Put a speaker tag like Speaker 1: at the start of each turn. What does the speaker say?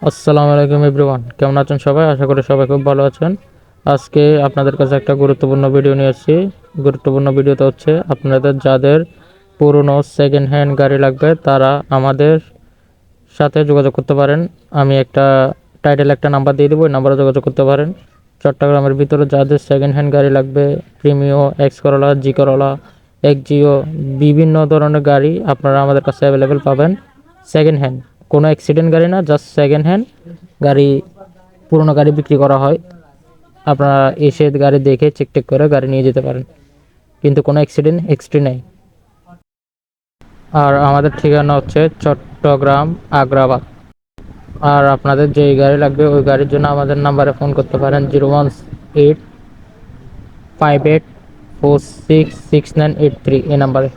Speaker 1: আসসালামু আলাইকুম এভরিওয়ান, কেমন আছেন সবাই? আশা করি সবাই খুব ভালো আছেন। আজকে আপনাদের কাছে একটা গুরুত্বপূর্ণ ভিডিও নিয়ে এসেছি। গুরুত্বপূর্ণ ভিডিওটা হচ্ছে আপনাদের যাদের পুরনো সেকেন্ড হ্যান্ড গাড়ি লাগবে তারা আমাদের সাথে যোগাযোগ করতে পারেন। আমি একটা টাইটেল একটা নাম্বার দিয়ে দেবো, ওই নাম্বারে যোগাযোগ করতে পারেন। চট্টগ্রামের ভিতরে যাদের সেকেন্ড হ্যান্ড গাড়ি লাগবে, প্রিমিও, এক্স করলা, জি করলা, এক্সজিও, বিভিন্ন ধরনের গাড়ি আপনারা আমাদের কাছে অ্যাভেলেবেল পাবেন। সেকেন্ড হ্যান্ড, কোনো অ্যাক্সিডেন্ট গাড়ি না, জাস্ট সেকেন্ড হ্যান্ড গাড়ি। পুরনো গাড়ি বিক্রি করা হয়, আপনারা এসে গাড়ি দেখে চেক টেক করে গাড়ি নিয়ে যেতে পারেন, কিন্তু কোনো অ্যাক্সিডেন্ট হিস্ট্রি নেই। আর আমাদের ঠিকানা হচ্ছে চট্টগ্রাম আগ্রাবাদ। আর আপনাদের যেই গাড়ি লাগবে ওই গাড়ির জন্য আমাদের নাম্বারে ফোন করতে পারেন 01858466983 এই নাম্বারে।